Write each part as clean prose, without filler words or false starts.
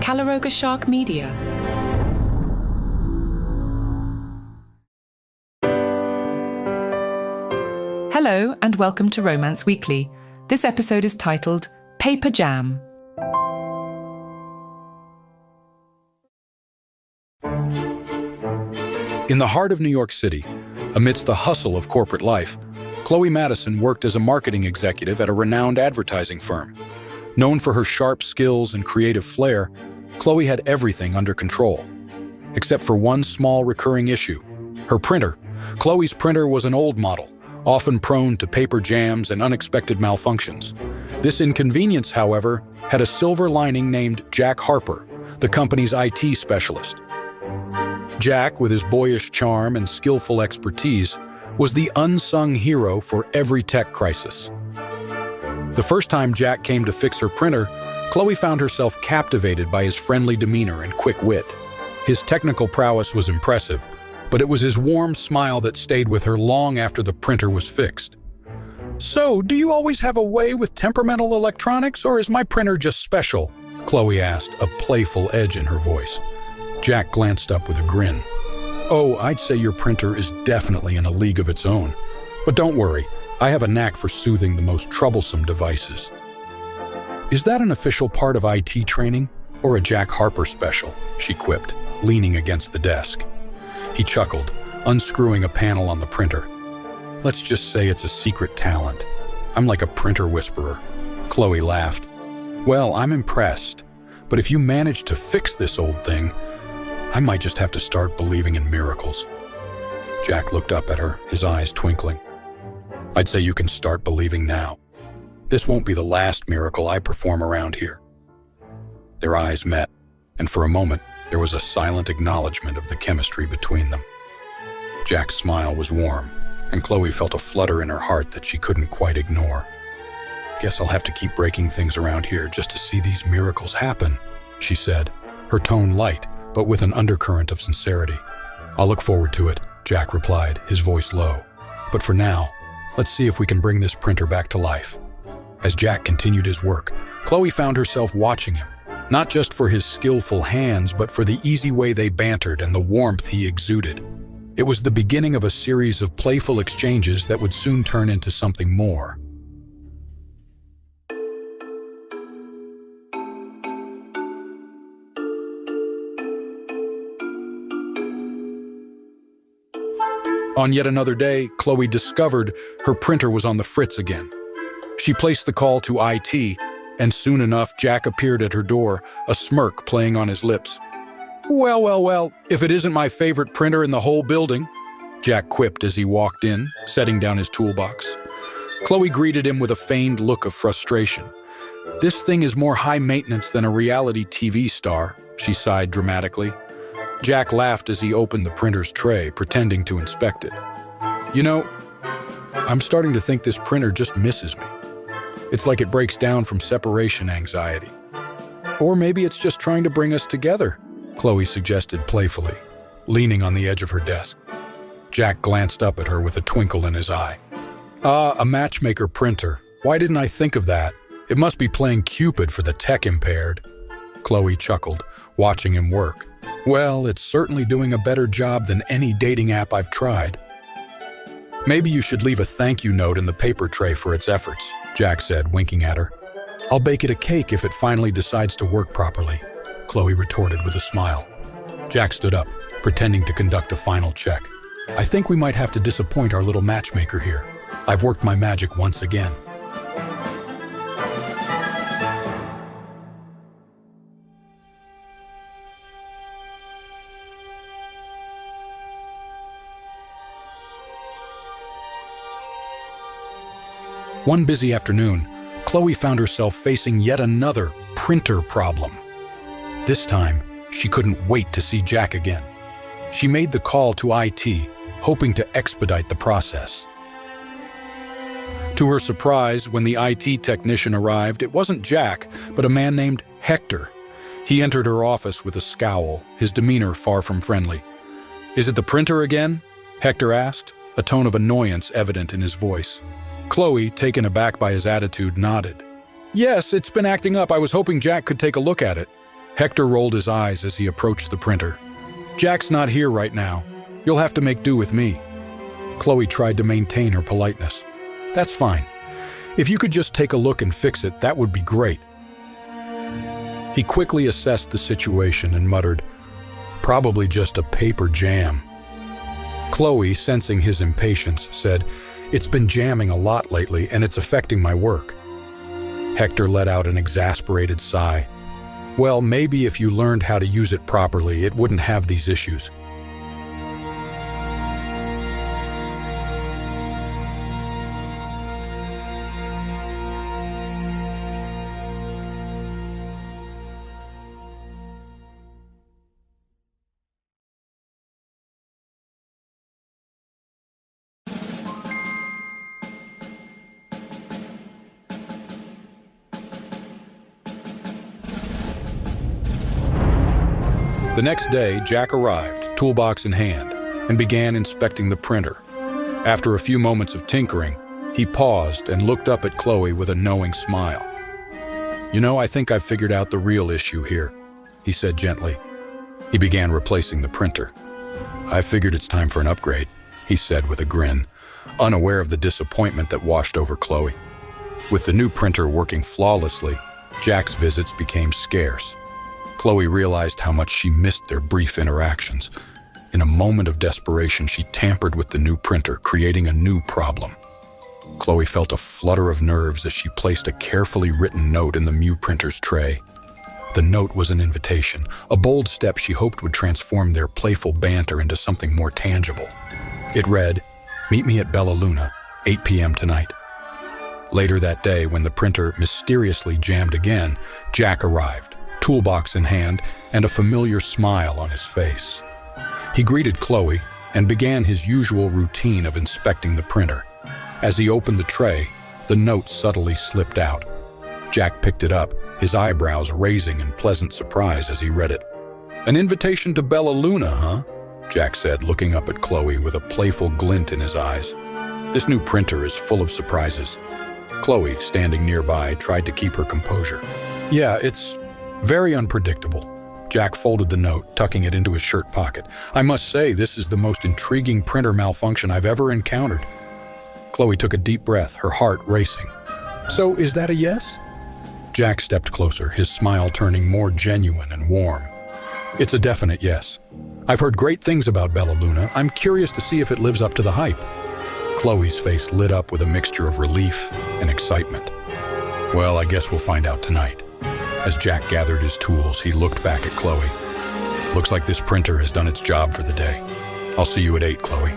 Calaroga Shark Media. Hello and welcome to Romance Weekly. This episode is titled Paper Jam. In the heart of New York City, amidst the hustle of corporate life, Chloe Madison worked as a marketing executive at a renowned advertising firm. Known for her sharp skills and creative flair, Chloe had everything under control. Except for one small recurring issue: her printer. Chloe's printer was an old model, often prone to paper jams and unexpected malfunctions. This inconvenience, however, had a silver lining named Jack Harper, the company's IT specialist. Jack, with his boyish charm and skillful expertise, was the unsung hero for every tech crisis. The first time Jack came to fix her printer, Chloe found herself captivated by his friendly demeanor and quick wit. His technical prowess was impressive, but it was his warm smile that stayed with her long after the printer was fixed. "So, do you always have a way with temperamental electronics, or is my printer just special?" Chloe asked, a playful edge in her voice. Jack glanced up with a grin. "Oh, I'd say your printer is definitely in a league of its own. But don't worry, I have a knack for soothing the most troublesome devices." "Is that an official part of IT training, or a Jack Harper special?" she quipped, leaning against the desk. He chuckled, unscrewing a panel on the printer. "Let's just say it's a secret talent. I'm like a printer whisperer." Chloe laughed. "Well, I'm impressed. But if you manage to fix this old thing, I might just have to start believing in miracles." Jack looked up at her, his eyes twinkling. "I'd say you can start believing now. This won't be the last miracle I perform around here." Their eyes met, and for a moment, there was a silent acknowledgement of the chemistry between them. Jack's smile was warm, and Chloe felt a flutter in her heart that she couldn't quite ignore. "Guess I'll have to keep breaking things around here just to see these miracles happen," she said, her tone light, but with an undercurrent of sincerity. "I'll look forward to it," Jack replied, his voice low. "But for now, let's see if we can bring this printer back to life." As Jack continued his work, Chloe found herself watching him, not just for his skillful hands, but for the easy way they bantered and the warmth he exuded. It was the beginning of a series of playful exchanges that would soon turn into something more. On yet another day, Chloe discovered her printer was on the fritz again. She placed the call to IT, and soon enough, Jack appeared at her door, a smirk playing on his lips. Well, if it isn't my favorite printer in the whole building," Jack quipped as he walked in, setting down his toolbox. Chloe greeted him with a feigned look of frustration. "This thing is more high maintenance than a reality TV star," she sighed dramatically. Jack laughed as he opened the printer's tray, pretending to inspect it. "You know, I'm starting to think this printer just misses me. It's like it breaks down from separation anxiety. Or maybe it's just trying to bring us together," Chloe suggested playfully, leaning on the edge of her desk. Jack glanced up at her with a twinkle in his eye. "Ah, a matchmaker printer. Why didn't I think of that? It must be playing Cupid for the tech-impaired." Chloe chuckled, watching him work. "Well, it's certainly doing a better job than any dating app I've tried." "Maybe you should leave a thank you note in the paper tray for its efforts," Jack said, winking at her. "I'll bake it a cake if it finally decides to work properly," Chloe retorted with a smile. Jack stood up, pretending to conduct a final check. "I think we might have to disappoint our little matchmaker here. I've worked my magic once again." One busy afternoon, Chloe found herself facing yet another printer problem. This time, she couldn't wait to see Jack again. She made the call to IT, hoping to expedite the process. To her surprise, when the IT technician arrived, it wasn't Jack, but a man named Hector. He entered her office with a scowl, his demeanor far from friendly. "Is it the printer again?" Hector asked, a tone of annoyance evident in his voice. Chloe, taken aback by his attitude, nodded. "Yes, it's been acting up. I was hoping Jack could take a look at it." Hector rolled his eyes as he approached the printer. "Jack's not here right now. You'll have to make do with me." Chloe tried to maintain her politeness. "That's fine. If you could just take a look and fix it, that would be great." He quickly assessed the situation and muttered, "Probably just a paper jam." Chloe, sensing his impatience, said, "It's been jamming a lot lately and it's affecting my work." Hector let out an exasperated sigh. "Well, maybe if you learned how to use it properly, it wouldn't have these issues." The next day, Jack arrived, toolbox in hand, and began inspecting the printer. After a few moments of tinkering, he paused and looked up at Chloe with a knowing smile. "You know, I think I've figured out the real issue here," he said gently. He began replacing the printer. "I figured it's time for an upgrade," he said with a grin, unaware of the disappointment that washed over Chloe. With the new printer working flawlessly, Jack's visits became scarce. Chloe realized how much she missed their brief interactions. In a moment of desperation, she tampered with the new printer, creating a new problem. Chloe felt a flutter of nerves as she placed a carefully written note in the new printer's tray. The note was an invitation, a bold step she hoped would transform their playful banter into something more tangible. It read, "Meet me at Bella Luna, 8 p.m. tonight." Later that day, when the printer mysteriously jammed again, Jack arrived, toolbox in hand, and a familiar smile on his face. He greeted Chloe and began his usual routine of inspecting the printer. As he opened the tray, the note subtly slipped out. Jack picked it up, his eyebrows raising in pleasant surprise as he read it. "An invitation to Bella Luna, huh?" Jack said, looking up at Chloe with a playful glint in his eyes. "This new printer is full of surprises." Chloe, standing nearby, tried to keep her composure. "Yeah, it's very unpredictable." Jack folded the note, tucking it into his shirt pocket. "I must say, this is the most intriguing printer malfunction I've ever encountered." Chloe took a deep breath, her heart racing. "So, is that a yes?" Jack stepped closer, his smile turning more genuine and warm. "It's a definite yes. I've heard great things about Bella Luna. I'm curious to see if it lives up to the hype." Chloe's face lit up with a mixture of relief and excitement. "Well, I guess we'll find out tonight." As Jack gathered his tools, he looked back at Chloe. "Looks like this printer has done its job for the day. I'll see you at 8, Chloe."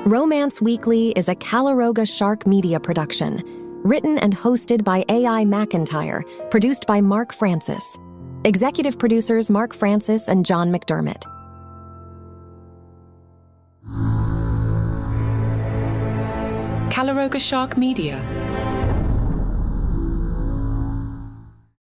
Romance Weekly is a Calaroga Shark Media production, written and hosted by AI McIntyre, produced by Mark Francis. Executive producers Mark Francis and John McDermott. Calaroga Shark Media.